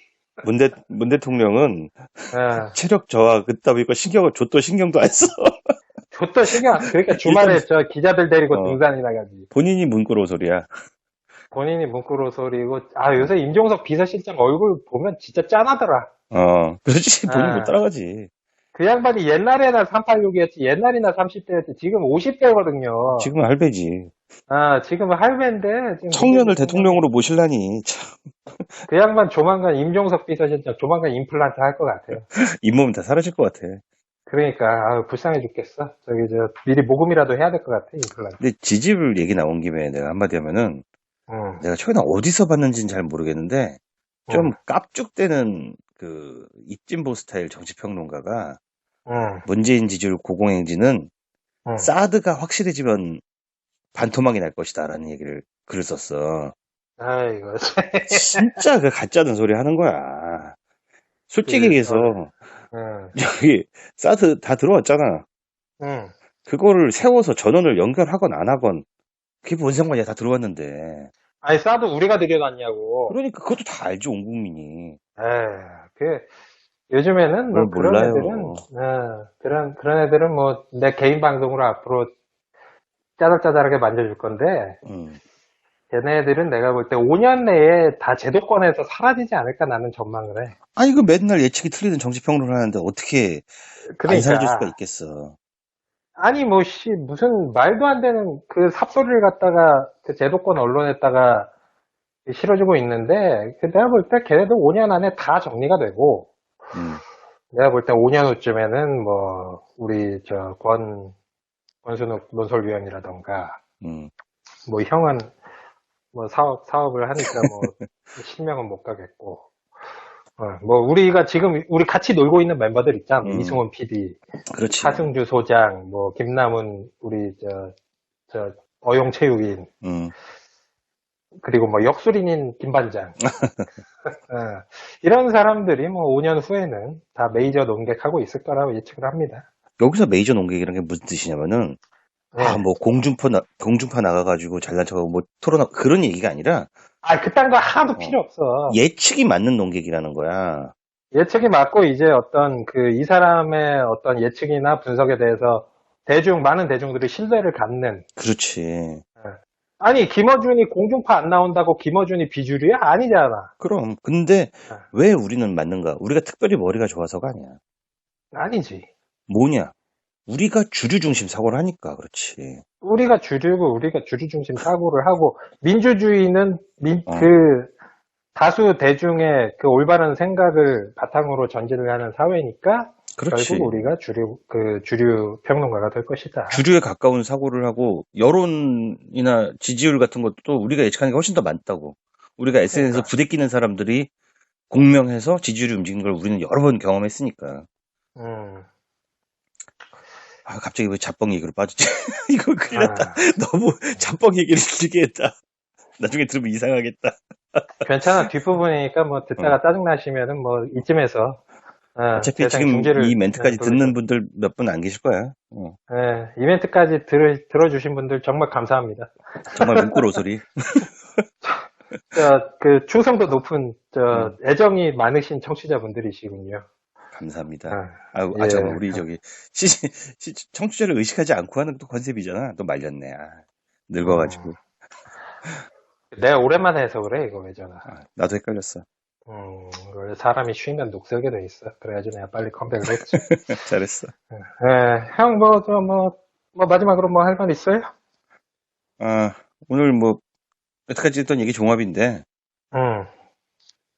Speaker 2: 문 대통령은
Speaker 1: 어,
Speaker 2: 체력 저하 그따위고 줬도 신경도 안 써.
Speaker 1: 줬더 신경, 그러니까
Speaker 2: 일단,
Speaker 1: 주말에 저 기자들 데리고
Speaker 2: 어,
Speaker 1: 등산이나 가지.
Speaker 2: 본인이 문구로 소리야.
Speaker 1: 본인이 문구로 소리고, 요새 임종석 비서실장 얼굴 보면 진짜 짠하더라.
Speaker 2: 그렇지. 본인 못
Speaker 1: 아,
Speaker 2: 따라가지.
Speaker 1: 그 양반이 옛날에나 386이었지, 옛날이나 30대였지, 지금 50대거든요.
Speaker 2: 지금은 할배지.
Speaker 1: 지금은 할배인데, 지금 문재인
Speaker 2: 청년을
Speaker 1: 대통령이,
Speaker 2: 대통령으로 모실라니. 참,
Speaker 1: 그 양반 조만간 임종석 비서실장 조만간 임플란트 할 것 같아요.
Speaker 2: 잇몸은 다 사라질 것 같아.
Speaker 1: 그러니까, 불쌍해 죽겠어. 미리 모금이라도 해야 될 것 같아, 임플란트.
Speaker 2: 근데 지지율 얘기 나온 김에 내가 한마디 하면은,
Speaker 1: 응,
Speaker 2: 내가 최근에 어디서 봤는지는 잘 모르겠는데, 좀
Speaker 1: 응,
Speaker 2: 깝죽대는 입진보 스타일 정치평론가가
Speaker 1: 응,
Speaker 2: 문재인 지지율 고공행진은
Speaker 1: 응.
Speaker 2: 사드가 확실해지면 반토막이 날 것이다라는 글을 썼어.
Speaker 1: 아이고,
Speaker 2: 진짜 그 가짜는 소리 하는 거야. 솔직히
Speaker 1: 그, 저,
Speaker 2: 얘기해서
Speaker 1: 응,
Speaker 2: 여기 사드 다 들어왔잖아.
Speaker 1: 응.
Speaker 2: 그거를 세워서 전원을 연결하건 안 하건 그게 뭔 상관이야. 다 들어왔는데.
Speaker 1: 아니, 싸도 우리가 들여놨냐고.
Speaker 2: 그러니까 그것도 다 알죠, 온 국민이.
Speaker 1: 요즘에는
Speaker 2: 그걸
Speaker 1: 뭐 그런
Speaker 2: 몰라요.
Speaker 1: 애들은, 그런 애들은 뭐 내 개인 방송으로 앞으로 짜잘짜잘하게 만져줄 건데,
Speaker 2: 음.
Speaker 1: 걔네들은 내가 볼 때 5년 내에 다 제도권에서 사라지지 않을까 나는 전망을 해.
Speaker 2: 아니 그 맨날 예측이 틀리는 정치평론을 하는데 어떻게 안 사라질 수가
Speaker 1: 그러니까,
Speaker 2: 있겠어.
Speaker 1: 아니 뭐 무슨 말도 안 되는 그 삽소리를 갖다가 그 제도권 언론에다가 실어주고 있는데, 내가 볼 때 걔네들 5년 안에 다 정리가 되고,
Speaker 2: 음.
Speaker 1: 내가 볼 때 5년 후쯤에는 뭐, 우리 권순욱 논설위원이라던가,
Speaker 2: 음.
Speaker 1: 뭐 형은 뭐 사업을 하니까 뭐 실명은 못 가겠고, 뭐 우리 같이 놀고 있는 멤버들 있잖아. 뭐
Speaker 2: 음.
Speaker 1: 이승훈 PD,
Speaker 2: 그렇지.
Speaker 1: 하승주 소장, 뭐 김남은 우리 어용체육인,
Speaker 2: 음.
Speaker 1: 그리고 뭐 역술인인 김반장. 이런 사람들이 뭐 5년 후에는 다 메이저 농객하고 있을 거라고 예측을 합니다.
Speaker 2: 여기서 메이저 농객이라는 게 무슨 뜻이냐면은
Speaker 1: 네.
Speaker 2: 뭐 공중파 나가가지고 잘난 척하고 뭐 그런 얘기가 아니라
Speaker 1: 그딴 거 하나도
Speaker 2: 어,
Speaker 1: 필요 없어.
Speaker 2: 예측이 맞는 농객이라는 거야.
Speaker 1: 예측이 맞고 이제 이 사람의 어떤 예측이나 분석에 대해서 많은 대중들이 신뢰를 갖는.
Speaker 2: 그렇지.
Speaker 1: 아니, 김어준이 공중파 안 나온다고 김어준이 비주류야? 아니잖아.
Speaker 2: 그럼. 근데
Speaker 1: 어,
Speaker 2: 왜 우리는 맞는가? 우리가 특별히 머리가 좋아서가 아니야.
Speaker 1: 아니지.
Speaker 2: 뭐냐? 우리가 주류 중심 사고를 하니까 그렇지.
Speaker 1: 우리가 주류고 우리가 주류 중심 사고를 하고 민주주의는
Speaker 2: 어,
Speaker 1: 다수 대중의 그 올바른 생각을 바탕으로 전제를 하는 사회니까
Speaker 2: 그렇지.
Speaker 1: 결국 우리가 주류 평론가가 될 것이다.
Speaker 2: 주류에 가까운 사고를 하고 여론이나 지지율 같은 것도 우리가 예측하는 게 훨씬 더 많다고. 우리가 SNS에서
Speaker 1: 그러니까.
Speaker 2: 부대끼는 사람들이 공명해서 지지율이 움직이는 걸 우리는 여러 번 경험했으니까.
Speaker 1: 음,
Speaker 2: 아, 갑자기 왜 잡뻥 얘기로 빠지지? 이거 큰일 났다.
Speaker 1: 아,
Speaker 2: 너무 잡뻥 얘기를 길게 했다. 나중에 들으면 이상하겠다.
Speaker 1: 괜찮아. 뒷부분이니까 뭐
Speaker 2: 어.
Speaker 1: 듣다가 짜증나시면은 뭐 이쯤에서
Speaker 2: 어차피
Speaker 1: 재생
Speaker 2: 지금 이
Speaker 1: 중지를
Speaker 2: 멘트까지 듣는
Speaker 1: 누르죠.
Speaker 2: 분들 몇 분 안 계실 거야.
Speaker 1: 이벤트까지 들어주신 분들 정말 감사합니다.
Speaker 2: 정말 문구로 소리.
Speaker 1: 그 충성도 높은
Speaker 2: 음,
Speaker 1: 애정이 많으신 청취자분들이시군요.
Speaker 2: 감사합니다.
Speaker 1: 아,
Speaker 2: 아,
Speaker 1: 예.
Speaker 2: 잠깐만, 우리 저기, 청취자를 의식하지 않고 하는 또 컨셉이잖아. 또 말렸네. 아, 늙어가지고.
Speaker 1: 내가 오랜만에 해서 그래 이거 왜잖아.
Speaker 2: 아, 나도 헷갈렸어.
Speaker 1: 원래 사람이 쉬면 녹슬게 돼 있어. 그래야지 내가 빨리 컴백을 했지.
Speaker 2: 잘했어.
Speaker 1: 형 뭐 마지막으로 뭐 할 말 있어요?
Speaker 2: 아, 오늘 뭐, 여태까지 했던 얘기 종합인데,
Speaker 1: 음,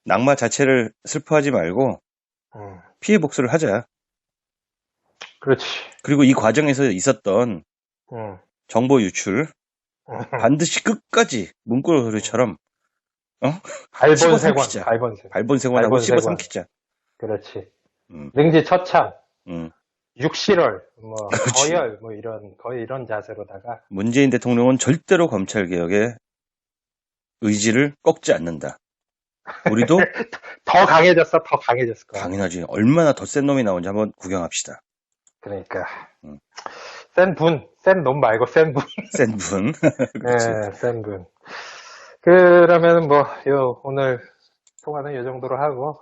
Speaker 2: 낙마 자체를 슬퍼하지 말고,
Speaker 1: 음,
Speaker 2: 피해 복수를 하자.
Speaker 1: 그렇지.
Speaker 2: 그리고 이 과정에서 있었던
Speaker 1: 음,
Speaker 2: 정보 유출,
Speaker 1: 음.
Speaker 2: 반드시 끝까지 문구로 소리처럼, 어? 씹어
Speaker 1: 발본색원,
Speaker 2: 삼키자.
Speaker 1: 발본색,
Speaker 2: 발본색원하고 씹어
Speaker 1: 발본색원.
Speaker 2: 삼키자.
Speaker 1: 그렇지.
Speaker 2: 음,
Speaker 1: 능지처참,
Speaker 2: 음.
Speaker 1: 육실월,
Speaker 2: 그렇지.
Speaker 1: 거의 이런 자세로다가.
Speaker 2: 문재인 대통령은 절대로 검찰개혁에 의지를 꺾지 않는다. 우리도
Speaker 1: 더 강해졌을 거야.
Speaker 2: 당연하지. 얼마나 더 센 놈이 나오는지 한번 구경합시다.
Speaker 1: 그러니까.
Speaker 2: 음.
Speaker 1: 센 놈 말고 센 분.
Speaker 2: 센 분. 그렇지.
Speaker 1: 센 분. 그러면 오늘 통화는 이 정도로 하고,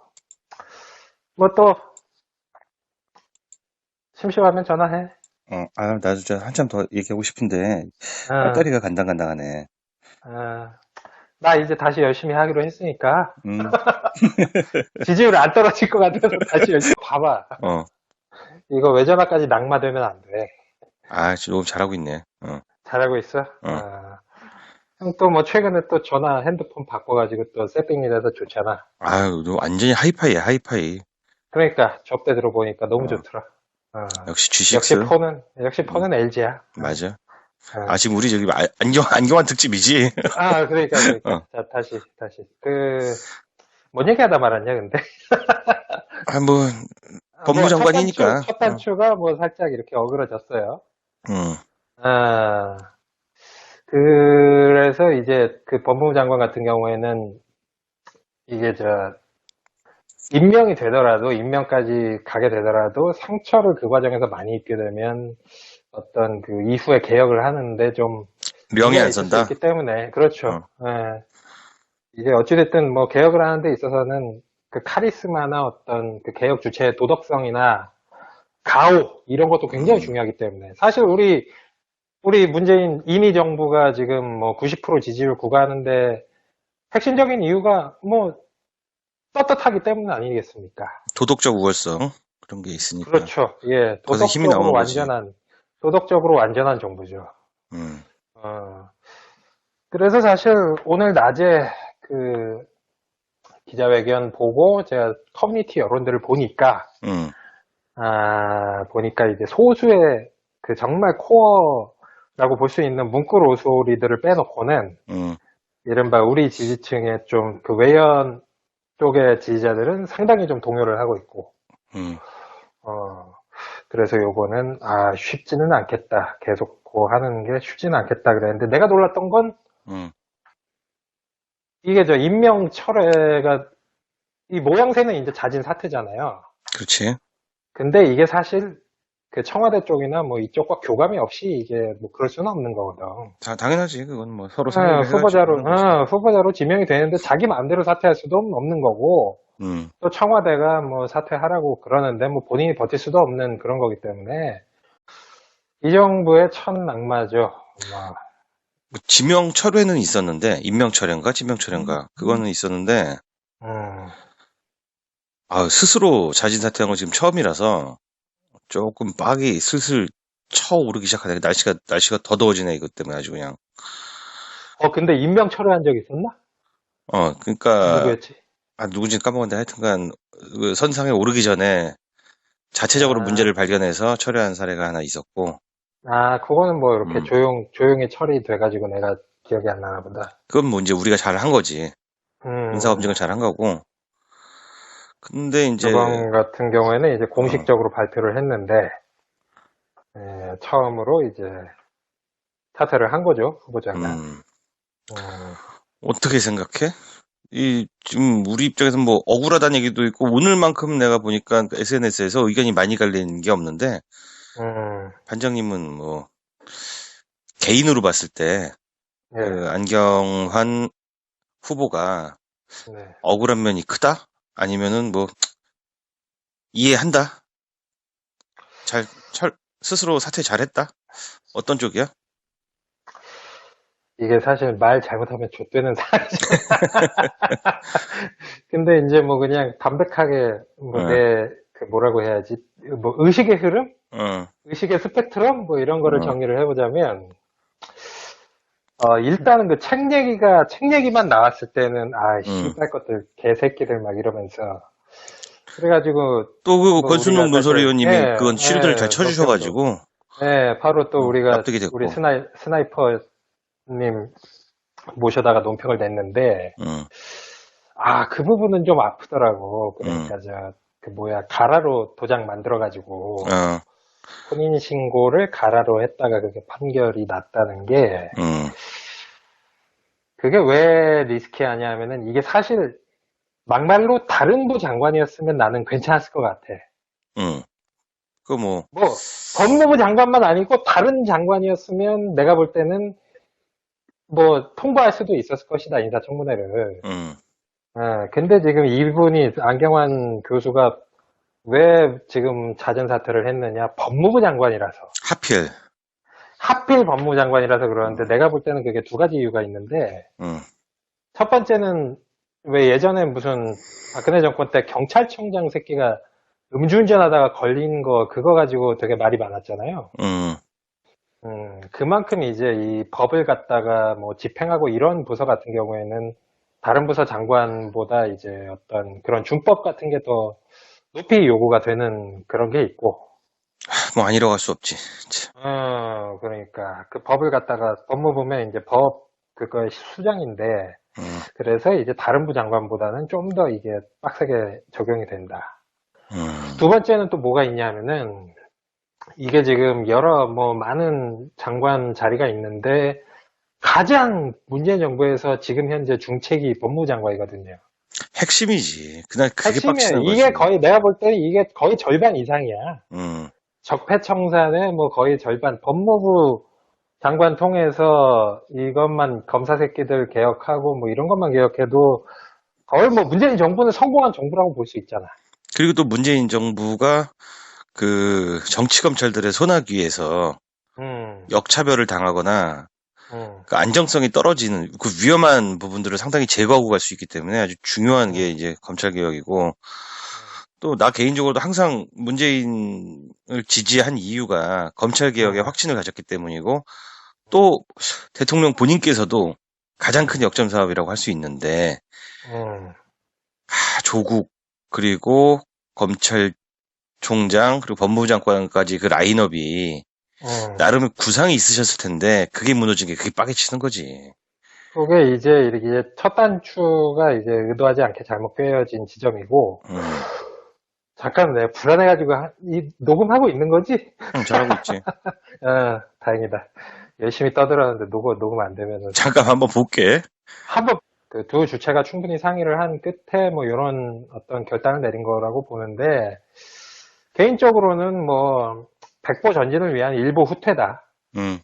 Speaker 1: 또, 심심하면 전화해.
Speaker 2: 나도 진짜 한참 더 얘기하고 싶은데,
Speaker 1: 어,
Speaker 2: 딸딸이가 간당간당하네.
Speaker 1: 어, 나 이제 다시 열심히 하기로 했으니까,
Speaker 2: 음,
Speaker 1: 지지율 안 떨어질 것 같아서 다시 열심히 봐봐.
Speaker 2: 어.
Speaker 1: 이거 외전화까지 낙마되면 안 돼.
Speaker 2: 너무 잘하고 있네.
Speaker 1: 잘하고 있어?
Speaker 2: 어.
Speaker 1: 형 또 최근에 또 핸드폰 바꿔가지고 또 세팅이라도 좋잖아.
Speaker 2: 아유, 너 완전히 하이파이야, 하이파이.
Speaker 1: 그러니까 접대 들어보니까 너무
Speaker 2: 어.
Speaker 1: 좋더라.
Speaker 2: 역시 G6.
Speaker 1: 역시 폰은 LG야.
Speaker 2: 맞아. 지금 우리 저기 안경환 특집이지?
Speaker 1: 그러니까.
Speaker 2: 어.
Speaker 1: 자, 다시. 뭔 얘기하다 말았냐, 근데?
Speaker 2: 뭐, 법무장관이니까.
Speaker 1: 첫 단추가 살짝 이렇게 어그러졌어요.
Speaker 2: 응.
Speaker 1: 그래서 이제 그 법무부 장관 같은 경우에는 이게 임명까지 가게 되더라도 상처를 그 과정에서 많이 입게 되면 어떤 그 이후에 개혁을 하는데 좀
Speaker 2: 명예
Speaker 1: 문제가
Speaker 2: 안
Speaker 1: 있을 수
Speaker 2: 선다?
Speaker 1: 있기 때문에, 그렇죠.
Speaker 2: 어.
Speaker 1: 이게 어찌됐든 개혁을 하는 데 있어서는 그 카리스마나 어떤 그 개혁 주체의 도덕성이나 가오, 이런 것도 굉장히 중요하기 때문에. 사실 우리 문재인 이미 정부가 지금 90% 지지율 구가하는데 핵심적인 이유가 떳떳하기 때문 아니겠습니까?
Speaker 2: 도덕적 우월성. 그런 게 있으니까.
Speaker 1: 그렇죠. 예,
Speaker 2: 거기서 힘이 나오는 거지.
Speaker 1: 도덕적으로 완전한 정부죠.
Speaker 2: 음.
Speaker 1: 그래서 사실 오늘 낮에 그 기자회견 보고 제가 커뮤니티 여론들을 보니까 보니까 이제 소수의 그 정말 코어라고 볼 수 있는 문구로 소리들을 빼놓고는 이른바 우리 지지층의 좀 그 외연 쪽의 지지자들은 상당히 좀 동요를 하고 있고, 그래서 요거는 쉽지는 않겠다. 계속 하는 게 쉽지는 않겠다 그랬는데, 내가 놀랐던 건 이게 임명 철회가 이 모양새는 이제 잦은 사태잖아요.
Speaker 2: 그렇지.
Speaker 1: 근데 이게 사실 그 청와대 쪽이나 이쪽과 교감이 없이 이게 그럴 수는 없는 거거든.
Speaker 2: 당연하지. 그건 서로 상의를
Speaker 1: 후보자로 지명이 되는데 자기 마음대로 사퇴할 수도 없는 거고, 또 청와대가 사퇴하라고 그러는데 본인이 버틸 수도 없는 그런 거기 때문에 이 정부의 첫 낙마죠. 뭐,
Speaker 2: 뭐 지명 철회는 있었는데, 임명 철회인가? 지명 철회인가? 그거는 있었는데,
Speaker 1: 음,
Speaker 2: 스스로 자진 사퇴한 건 지금 처음이라서 조금 빡이 슬슬 쳐오르기 시작하네. 날씨가 더 더워지네, 이것 때문에 아주 그냥.
Speaker 1: 근데 임명 철회한 적 있었나?
Speaker 2: 그러니까,
Speaker 1: 누구였지?
Speaker 2: 누군지 까먹었는데 하여튼간, 그 선상에 오르기 전에 자체적으로
Speaker 1: 아,
Speaker 2: 문제를 발견해서 철회한 사례가 하나 있었고,
Speaker 1: 그거는 뭐 이렇게
Speaker 2: 음,
Speaker 1: 조용히 처리돼가지고 내가 기억이 안 나나 보다.
Speaker 2: 그건 뭐 이제 우리가 잘 한 거지.
Speaker 1: 음,
Speaker 2: 인사검증을 잘 한 거고. 근데 이제,
Speaker 1: 이번 같은 경우에는 이제
Speaker 2: 어,
Speaker 1: 공식적으로 발표를 했는데, 처음으로 이제 사퇴를 한 거죠, 후보자가.
Speaker 2: 음,
Speaker 1: 음,
Speaker 2: 어떻게 생각해? 지금 우리 입장에서 뭐 억울하다는 얘기도 있고, 오늘만큼 내가 보니까 SNS에서 의견이 많이 갈리는 게 없는데,
Speaker 1: 음,
Speaker 2: 반장님은 뭐, 개인으로 봤을 때,
Speaker 1: 예,
Speaker 2: 안경환 후보가
Speaker 1: 네.
Speaker 2: 억울한 면이 크다? 아니면은 뭐, 이해한다? 잘, 스스로 사퇴 잘했다? 어떤 쪽이야?
Speaker 1: 이게 사실 말 잘못하면 좆되는 상황이죠. 근데 이제 뭐 그냥 담백하게 뭐
Speaker 2: 어,
Speaker 1: 그 뭐라고 해야지, 뭐 의식의 흐름?
Speaker 2: 어,
Speaker 1: 의식의 스펙트럼? 뭐 이런 거를
Speaker 2: 어,
Speaker 1: 정리를 해보자면, 일단은 그 책 얘기만 나왔을 때는,
Speaker 2: 응.
Speaker 1: 씨발 것들, 개새끼들 막 이러면서. 그래가지고,
Speaker 2: 또 그
Speaker 1: 뭐 우리가
Speaker 2: 권순옥
Speaker 1: 사실,
Speaker 2: 논설위원님이 그건 치료들을 잘
Speaker 1: 논평도,
Speaker 2: 쳐주셔가지고,
Speaker 1: 바로 또
Speaker 2: 납득이
Speaker 1: 우리
Speaker 2: 됐고,
Speaker 1: 스나이퍼님 모셔다가 논평을 냈는데,
Speaker 2: 응,
Speaker 1: 그 부분은 좀 아프더라고.
Speaker 2: 응,
Speaker 1: 그러니까 그 뭐야, 가라로 도장 만들어가지고,
Speaker 2: 어,
Speaker 1: 혼인신고를 가라로 했다가 그게 판결이 났다는 게,
Speaker 2: 응,
Speaker 1: 그게 왜 리스키하냐 하면은 이게 사실 막말로 다른 부 장관이었으면 나는 괜찮았을 것 같아.
Speaker 2: 응. 그 뭐,
Speaker 1: 뭐, 법무부 장관만 아니고 다른 장관이었으면 내가 볼 때는 뭐 통과할 수도 있었을 것이다, 인사청문회를.
Speaker 2: 응.
Speaker 1: 근데 지금 이분이, 안경환 교수가 왜 지금 자진 사퇴를 했느냐? 법무부 장관이라서.
Speaker 2: 하필,
Speaker 1: 하필 법무부 장관이라서 그러는데
Speaker 2: 응,
Speaker 1: 내가 볼 때는 그게 두 가지 이유가 있는데,
Speaker 2: 응,
Speaker 1: 첫 번째는 왜 예전에 무슨 박근혜 정권 때 경찰청장 새끼가 음주운전하다가 걸린 거 그거 가지고 되게 말이 많았잖아요.
Speaker 2: 응.
Speaker 1: 그만큼 이제 이 법을 갖다가 뭐 집행하고 이런 부서 같은 경우에는 다른 부서 장관보다 이제 어떤 그런 준법 같은 게 더 높이 요구가 되는 그런 게 있고,
Speaker 2: 뭐 아니라고 할 수 없지. 참.
Speaker 1: 그러니까 그 법을 갖다가 법무부면 이제 그거 수장인데,
Speaker 2: 응,
Speaker 1: 그래서 이제 다른 부 장관보다는 좀 더 이게 빡세게 적용이 된다.
Speaker 2: 응.
Speaker 1: 두 번째는 또 뭐가 있냐면은 이게 지금 여러 뭐 많은 장관 자리가 있는데 가장 문재인 정부에서 지금 현재 중책이 법무부 장관이거든요.
Speaker 2: 핵심이지. 그날 그게
Speaker 1: 핵심이에요.
Speaker 2: 빡치는 거지.
Speaker 1: 이게 거의 내가 볼 때는 이게 거의 절반 이상이야.
Speaker 2: 응,
Speaker 1: 적폐청산의 뭐 거의 절반, 법무부 장관 통해서 이것만 검사 새끼들 개혁하고 뭐 이런 것만 개혁해도 거의 뭐 문재인 정부는 성공한 정부라고 볼 수 있잖아.
Speaker 2: 그리고 또 문재인 정부가 그 정치검찰들의 소나기에서
Speaker 1: 음,
Speaker 2: 역차별을 당하거나
Speaker 1: 음,
Speaker 2: 그 안정성이 떨어지는 그 위험한 부분들을 상당히 제거하고 갈 수 있기 때문에 아주 중요한 게
Speaker 1: 음,
Speaker 2: 이제 검찰 개혁이고
Speaker 1: 음,
Speaker 2: 또 나 개인적으로도 항상 문재인을 지지한 이유가 검찰 개혁에
Speaker 1: 음,
Speaker 2: 확신을 가졌기 때문이고 또 대통령 본인께서도 가장 큰
Speaker 1: 음,
Speaker 2: 역점 사업이라고 할 수 있는데
Speaker 1: 음,
Speaker 2: 조국 그리고 검찰총장 그리고 법무부 장관까지 그 라인업이
Speaker 1: 음.
Speaker 2: 나름의 구상이 있으셨을 텐데 그게 무너진 게 그게 빠개치는 거지.
Speaker 1: 그게 이제 이렇게 첫 단추가 이제 의도하지 않게 잘못 꿰어진 지점이고,
Speaker 2: 음,
Speaker 1: 잠깐 내가 불안해가지고 이 녹음하고 있는 거지?
Speaker 2: 잘하고 있지.
Speaker 1: 다행이다. 열심히 떠들었는데 녹음 안 되면은
Speaker 2: 잠깐 한번 볼게.
Speaker 1: 한번 그 두 주체가 충분히 상의를 한 끝에 뭐 이런 어떤 결단을 내린 거라고 보는데, 개인적으로는 뭐 백보 전진을 위한 일보 후퇴다.
Speaker 2: 음,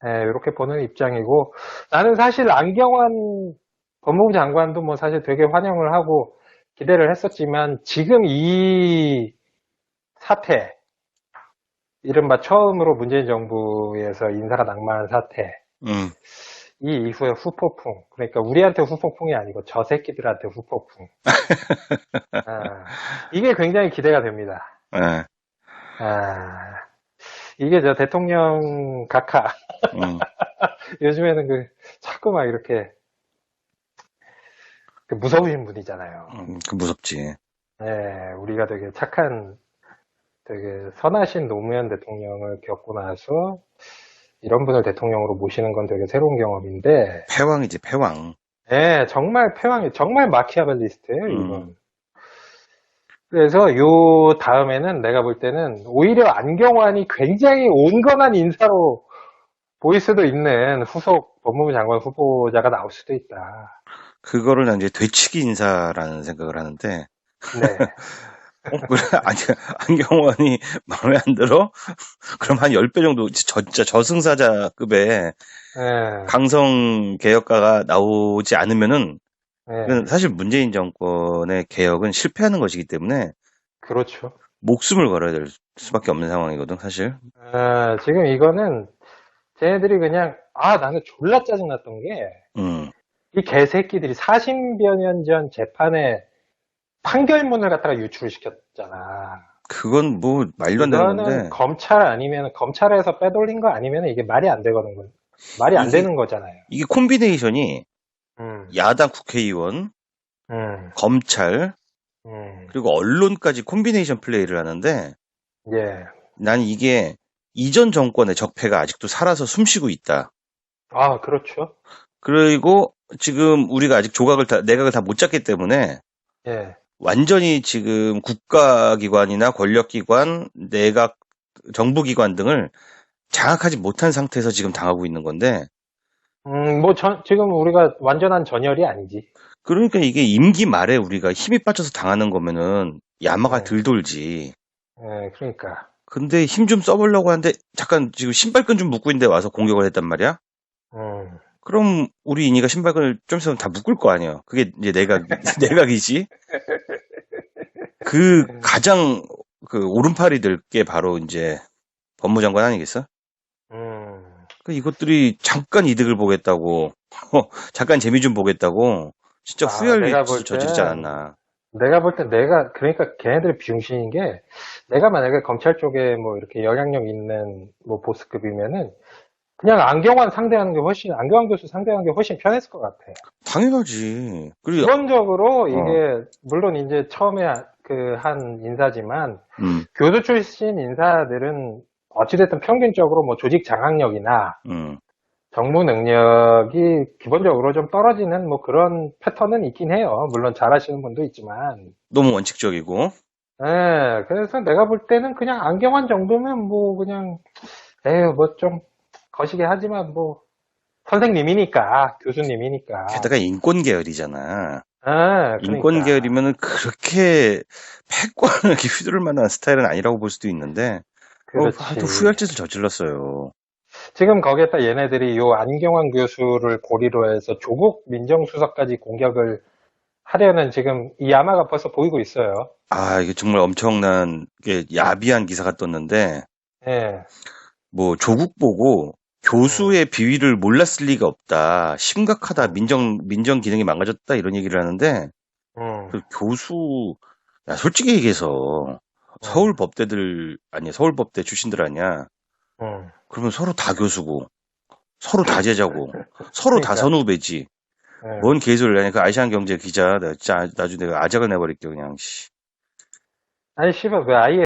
Speaker 1: 이렇게 보는 입장이고, 나는 사실 안경환 법무부 장관도 뭐 사실 되게 환영을 하고 기대를 했었지만 지금 이 사태, 이른바 처음으로 문재인 정부에서 인사가 낙마한 사태,
Speaker 2: 음,
Speaker 1: 이 이후에 후폭풍, 그러니까 우리한테 후폭풍이 아니고 저 새끼들한테 후폭풍. 아, 이게 굉장히 기대가 됩니다.
Speaker 2: 예,
Speaker 1: 아, 이게 저 대통령 각하,
Speaker 2: 음,
Speaker 1: 요즘에는 자꾸 막 이렇게 무서우신 분이잖아요.
Speaker 2: 그 무섭지.
Speaker 1: 네, 우리가 되게 착한, 되게 선하신 노무현 대통령을 겪고 나서 이런 분을 대통령으로 모시는 건 되게 새로운 경험인데,
Speaker 2: 패왕이지, 패왕.
Speaker 1: 네, 정말 패왕이, 정말 마키아벨리스트예요,
Speaker 2: 음,
Speaker 1: 이건. 그래서 요 다음에는 내가 볼 때는 오히려 안경환이 굉장히 온건한 인사로 보일 수도 있는 후속 법무부 장관 후보자가 나올 수도 있다.
Speaker 2: 그거를 난 이제 되치기 인사라는 생각을 하는데,
Speaker 1: 네.
Speaker 2: 그래, 아니, 안경원이 마음에 안 들어? 그럼 한 10배 정도, 진짜 저승사자급의
Speaker 1: 네.
Speaker 2: 강성 개혁가가 나오지 않으면은,
Speaker 1: 네.
Speaker 2: 이건 사실 문재인 정권의 개혁은 실패하는 것이기 때문에,
Speaker 1: 그렇죠.
Speaker 2: 목숨을 걸어야 될 수밖에 없는 상황이거든, 사실.
Speaker 1: 지금 이거는 쟤네들이 그냥, 나는 졸라 짜증났던 게,
Speaker 2: 음,
Speaker 1: 이 개새끼들이 40여 년 전 재판에 판결문을 갖다가 유출시켰잖아.
Speaker 2: 그건 뭐, 말도 안 되는
Speaker 1: 이거는
Speaker 2: 건데,
Speaker 1: 검찰 아니면, 검찰에서 빼돌린 거 아니면 이게 말이 안 되거든. 말이 안
Speaker 2: 이게,
Speaker 1: 되는 거잖아요.
Speaker 2: 이게 콤비네이션이
Speaker 1: 음,
Speaker 2: 야당 국회의원,
Speaker 1: 음,
Speaker 2: 검찰,
Speaker 1: 음,
Speaker 2: 그리고 언론까지 콤비네이션 플레이를 하는데,
Speaker 1: 예.
Speaker 2: 난 이게 이전 정권의 적폐가 아직도 살아서 숨쉬고 있다.
Speaker 1: 그렇죠.
Speaker 2: 그리고 지금 우리가 아직 내각을 다 못 잡기 때문에
Speaker 1: 예.
Speaker 2: 완전히 지금 국가기관이나 권력기관, 내각, 정부기관 등을 장악하지 못한 상태에서 지금 당하고 있는 건데,
Speaker 1: 지금 우리가 완전한 전열이 아니지.
Speaker 2: 그러니까 이게 임기 말에 우리가 힘이 빠져서 당하는 거면은 야마가
Speaker 1: 예,
Speaker 2: 덜 돌지.
Speaker 1: 그러니까.
Speaker 2: 근데 힘 좀 써보려고 하는데 잠깐 지금 신발끈 좀 묶고 있는데 와서 공격을 했단 말이야?
Speaker 1: 음,
Speaker 2: 그럼 우리 인이가 신발끈을 좀 있으면 다 묶을 거 아니야. 그게 이제 내각이지. 그 가장 그 오른팔이 될 게 바로 이제 법무장관 아니겠어?
Speaker 1: 음.
Speaker 2: 그 이것들이 잠깐 이득을 보겠다고, 잠깐 재미 좀 보겠다고, 진짜 후회할
Speaker 1: 내가
Speaker 2: 짓을
Speaker 1: 볼
Speaker 2: 저지르지
Speaker 1: 땐,
Speaker 2: 않았나.
Speaker 1: 그러니까 걔네들이 비용신인 게, 내가 만약에 검찰 쪽에 뭐 이렇게 영향력 있는 뭐 보스급이면은, 그냥 안경환 교수 상대하는 게 훨씬 편했을 것 같아.
Speaker 2: 당연하지. 그리고,
Speaker 1: 기본적으로
Speaker 2: 어,
Speaker 1: 이게, 물론 이제 처음에 한 인사지만,
Speaker 2: 음,
Speaker 1: 교수 출신 인사들은 어찌됐든 평균적으로 뭐 조직 장악력이나
Speaker 2: 음.
Speaker 1: 정무 능력이 기본적으로 좀 떨어지는 뭐 그런 패턴은 있긴 해요. 물론 잘하시는 분도 있지만.
Speaker 2: 너무 원칙적이고.
Speaker 1: 그래서 내가 볼 때는 그냥 안경환 정도면 뭐 그냥, 에휴, 뭐 좀 거시기 하지만 뭐 선생님이니까, 교수님이니까.
Speaker 2: 게다가 인권 계열이잖아. 인권
Speaker 1: 그러니까.
Speaker 2: 계열이면은 그렇게 패권을 이렇게 휘두를 만한 스타일은 아니라고 볼 수도 있는데, 하도
Speaker 1: 그렇지.
Speaker 2: 후회할 짓을 저질렀어요.
Speaker 1: 지금 거기에다 얘네들이 요 안경환 교수를 고리로 해서 조국 민정수석까지 공격을 하려는 지금 이 야마가 벌써 보이고 있어요.
Speaker 2: 아, 이게 정말 엄청난, 게 야비한 기사가 떴는데,
Speaker 1: 예.
Speaker 2: 뭐 조국 보고
Speaker 1: 음,
Speaker 2: 교수의 비위를 몰랐을 리가 없다. 심각하다.
Speaker 1: 음,
Speaker 2: 민정 기능이 망가졌다. 이런 얘기를 하는데
Speaker 1: 음,
Speaker 2: 그 교수 야, 솔직히 얘기해서
Speaker 1: 음,
Speaker 2: 서울법대 출신들 아니야.
Speaker 1: 음.
Speaker 2: 그러면 서로 다 교수고 서로 다 제자고 서로 다
Speaker 1: 그러니까,
Speaker 2: 선후배지.
Speaker 1: 예.
Speaker 2: 뭔 개소리를 하냐. 그 아시안 경제 기자. 나 진짜 나중에 내가 아작을 내버릴게 그냥. 씨.
Speaker 1: 아니, 씨발, 왜 아예